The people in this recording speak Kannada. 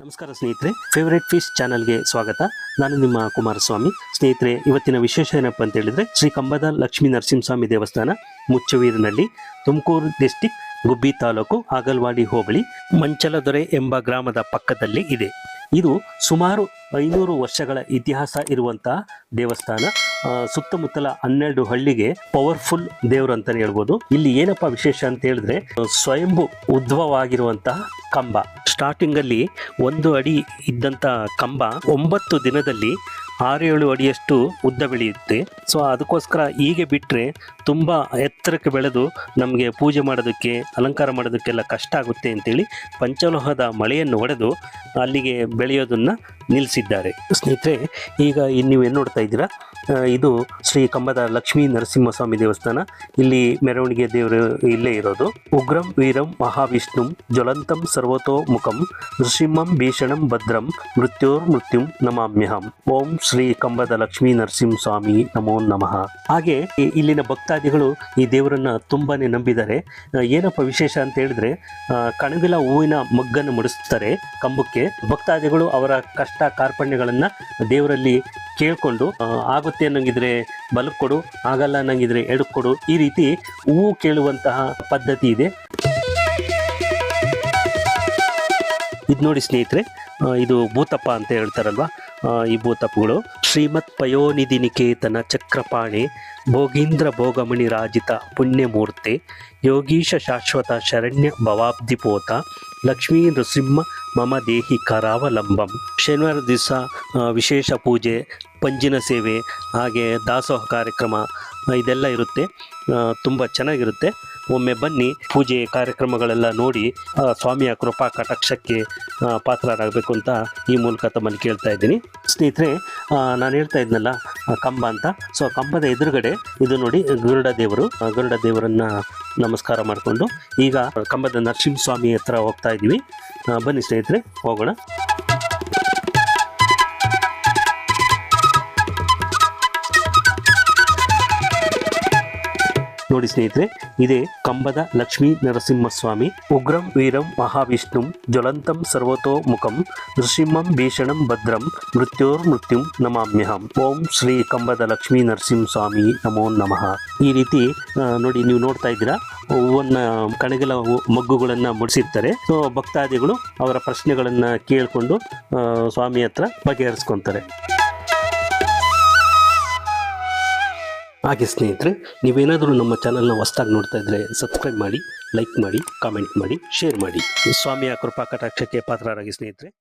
ನಮಸ್ಕಾರ ಸ್ನೇಹಿತರೆ, ಫೇವರೇಟ್ ಫಿಶ್ ಚಾನಲ್ಗೆ ಸ್ವಾಗತ. ನಾನು ನಿಮ್ಮ ಕುಮಾರಸ್ವಾಮಿ. ಸ್ನೇಹಿತರೆ, ಇವತ್ತಿನ ವಿಶೇಷ ಏನಪ್ಪ ಅಂತ ಹೇಳಿದ್ರೆ, ಶ್ರೀ ಕಂಬದ ಲಕ್ಷ್ಮೀ ನರಸಿಂಹಸ್ವಾಮಿ ದೇವಸ್ಥಾನ ಮುಚ್ಚವೀರಿನಲ್ಲಿ, ತುಮಕೂರು ಡಿಸ್ಟಿಕ್, ಗುಬ್ಬಿ ತಾಲೂಕು, ಆಗಲ್ವಾಡಿ ಹೋಬಳಿ, ಮಂಚಲದೊರೆ ಎಂಬ ಗ್ರಾಮದ ಪಕ್ಕದಲ್ಲಿ ಇದೆ. ಇದು ಸುಮಾರು 500 ವರ್ಷಗಳ ಇತಿಹಾಸ ಇರುವಂತಹ ದೇವಸ್ಥಾನ. ಸುತ್ತಮುತ್ತಲ 12 ಹಳ್ಳಿಗೆ ಪವರ್ಫುಲ್ ದೇವರು ಅಂತಾನೆ ಹೇಳ್ಬೋದು. ಇಲ್ಲಿ ಏನಪ್ಪಾ ವಿಶೇಷ ಅಂತ ಹೇಳಿದ್ರೆ, ಸ್ವಯಂಭೂ ಉದ್ಭವವಾಗಿರುವಂತಹ ಕಂಬ. ಸ್ಟಾರ್ಟಿಂಗ್ ಅಲ್ಲಿ 1 ಅಡಿ ಇದ್ದಂತ ಕಂಬ 9 ದಿನದಲ್ಲಿ 6-7 ಅಡಿಯಷ್ಟು ಉದ್ದ ಬೆಳೆಯುತ್ತೆ. ಸೊ ಅದಕ್ಕೋಸ್ಕರ ಹೀಗೆ ಬಿಟ್ಟರೆ ತುಂಬ ಎತ್ತರಕ್ಕೆ ಬೆಳೆದು ನಮಗೆ ಪೂಜೆ ಮಾಡೋದಕ್ಕೆ, ಅಲಂಕಾರ ಮಾಡೋದಕ್ಕೆಲ್ಲ ಕಷ್ಟ ಆಗುತ್ತೆ ಅಂತೇಳಿ ಪಂಚಲೋಹದ ಮಳೆಯನ್ನು ಹೊಡೆದು ಅಲ್ಲಿಗೆ ಬೆಳೆಯೋದನ್ನು ನಿಲ್ಲಿಸಿದ್ದಾರೆ. ಸ್ನೇಹಿತರೆ, ಈಗ ನೀವೇನು ನೋಡ್ತಾ ಇದ್ದೀರಾ, ಇದು ಶ್ರೀ ಕಂಬದ ಲಕ್ಷ್ಮೀ ನರಸಿಂಹಸ್ವಾಮಿ ದೇವಸ್ಥಾನ. ಇಲ್ಲಿ ಮೆರವಣಿಗೆ ದೇವರು ಇಲ್ಲೇ ಇರೋದು. ಉಗ್ರಂ ವೀರಂ ಮಹಾವಿಷ್ಣುಂ ಜ್ವಲಂತಂ ಸರ್ವತೋಮುಖಂ ನೃಸಿಂಹಂ ಭೀಷಣಂ ಭದ್ರಂ ಮೃತ್ಯುಂ ನಮಾಮ್ಯಹಂ. ಓಂ ಶ್ರೀ ಕಂಬದ ಲಕ್ಷ್ಮೀ ನರಸಿಂಹಸ್ವಾಮಿ ನಮೋ ನಮಃ. ಹಾಗೆ ಇಲ್ಲಿನ ಭಕ್ತಾದಿಗಳು ಈ ದೇವರನ್ನ ತುಂಬಾನೇ ನಂಬಿದ್ದಾರೆ. ಏನಪ್ಪ ವಿಶೇಷ ಅಂತ ಹೇಳಿದ್ರೆ, ಕಣಗಿಲ ಹೂವಿನ ಮಗ್ಗನ್ನು ಮುಡಿಸ್ತಾರೆ ಕಂಬಕ್ಕೆ. ಭಕ್ತಾದಿಗಳು ಅವರ ಕಷ್ಟ ಕಾರ್ಪಣ್ಯಗಳನ್ನ ದೇವರಲ್ಲಿ ಕೇಳ್ಕೊಂಡು, ಆಗುತ್ತೆ ಅನ್ನಂಗಿದ್ರೆ ಬಲಕ್ಕೆ ಕೊಡು, ಆಗಲ್ಲ ಅನ್ನಂಗಿದ್ರೆ ಎಡಕ್ಕೆ ಕೊಡು, ಈ ರೀತಿ ಹೂವು ಕೇಳುವಂತಹ ಪದ್ಧತಿ ಇದೆ. ಇದು ನೋಡಿ ಸ್ನೇಹಿತರೆ, ಇದು ಭೂತಪ್ಪ ಅಂತ ಹೇಳ್ತಾರಲ್ವಾ, ಈ ಭೂತಪ್ಪಗಳು ಶ್ರೀಮತ್ ಪಯೋನಿಧಿ ನಿಕೇತನ ಚಕ್ರಪಾಣಿ ಭೋಗೀಂದ್ರ ಭೋಗಮಣಿ ರಾಜಿತ ಪುಣ್ಯಮೂರ್ತಿ ಯೋಗೀಶ ಶಾಶ್ವತ ಶರಣ್ಯ ಭವಾಬ್ಧಿಪೋತ ಲಕ್ಷ್ಮೀ ನೃಸಿಂಹ ಮಮ ದೇಹಿ ಕರಾವಲಂಬಂ. ಶನಿವಾರ ದಿವಸ ವಿಶೇಷ ಪೂಜೆ, ಪಂಜಿನ ಸೇವೆ, ಹಾಗೆ ದಾಸೋಹ ಕಾರ್ಯಕ್ರಮ ಇದೆಲ್ಲ ಇರುತ್ತೆ. ತುಂಬ ಚೆನ್ನಾಗಿರುತ್ತೆ. ಒಮ್ಮೆ ಬನ್ನಿ, ಪೂಜೆ ಕಾರ್ಯಕ್ರಮಗಳೆಲ್ಲ ನೋಡಿ ಸ್ವಾಮಿಯ ಕೃಪಾ ಕಟಾಕ್ಷಕ್ಕೆ ಪಾತ್ರರಾಗಬೇಕು ಅಂತ ಈ ಮೂಲಕ ತಮ್ಮಲ್ಲಿ ಕೇಳ್ತಾ ಇದ್ದೀನಿ. ಸ್ನೇಹಿತರೆ, ನಾನು ಹೇಳ್ತಾ ಇದ್ನಲ್ಲ ಕಂಬ ಅಂತ, ಸೊ ಕಂಬದ ಎದುರುಗಡೆ ಇದು ನೋಡಿ ಗರುಡ ದೇವರು. ಗರುಡ ದೇವರನ್ನ ನಮಸ್ಕಾರ ಮಾಡಿಕೊಂಡು ಈಗ ಕಂಬದ ನರಸಿಂಹಸ್ವಾಮಿ ಹತ್ರ ಹೋಗ್ತಾ ಇದ್ದೀವಿ. ಬನ್ನಿ ಸ್ನೇಹಿತರೆ, ಹೋಗೋಣ. ನೋಡಿ ಸ್ನೇಹಿತರೆ, ಇದೇ ಕಂಬದ ಲಕ್ಷ್ಮೀ ನರಸಿಂಹಸ್ವಾಮಿ. ಉಗ್ರಂ ವೀರಂ ಮಹಾವಿಷ್ಣುಂ ಜ್ವಲಂತಂ ಸರ್ವತೋಮುಖಂ ನೃಸಿಂಹಂ ಭೀಷಣಂ ಭದ್ರಂ ಮೃತ್ಯುಂ ನಮಾಮ್ಯಹಂ. ಓಂ ಶ್ರೀ ಕಂಬದ ಲಕ್ಷ್ಮೀ ನರಸಿಂಹಸ್ವಾಮಿ ನಮೋ ನಮಃ. ಈ ರೀತಿ ನೋಡಿ, ನೀವು ನೋಡ್ತಾ ಇದ್ದೀರಾ, ಹೂವನ್ನ ಕಣಗಿಲ ಮಗ್ಗುಗಳನ್ನ ಮುಡಿಸಿರ್ತಾರೆ. ಸೊ ಭಕ್ತಾದಿಗಳು ಅವರ ಪ್ರಶ್ನೆಗಳನ್ನ ಕೇಳಿಕೊಂಡು ಸ್ವಾಮಿ ಹತ್ರ ಬಗೆಹರಿಸ್ಕೊಂತಾರೆ. ಹಾಗೆ ಸ್ನೇಹಿತರೆ, ನೀವೇನಾದರೂ ನಮ್ಮ ಚಾನಲ್ನ ಹೊಸದಾಗಿ ನೋಡ್ತಾ ಇದ್ದರೆ ಸಬ್ಸ್ಕ್ರೈಬ್ ಮಾಡಿ, ಲೈಕ್ ಮಾಡಿ, ಕಾಮೆಂಟ್ ಮಾಡಿ, ಶೇರ್ ಮಾಡಿ. ಸ್ವಾಮಿಯ ಕೃಪಾ ಕಟಾಕ್ಷಕ್ಕೆ ಪಾತ್ರರಾಗಿ ಸ್ನೇಹಿತರೆ.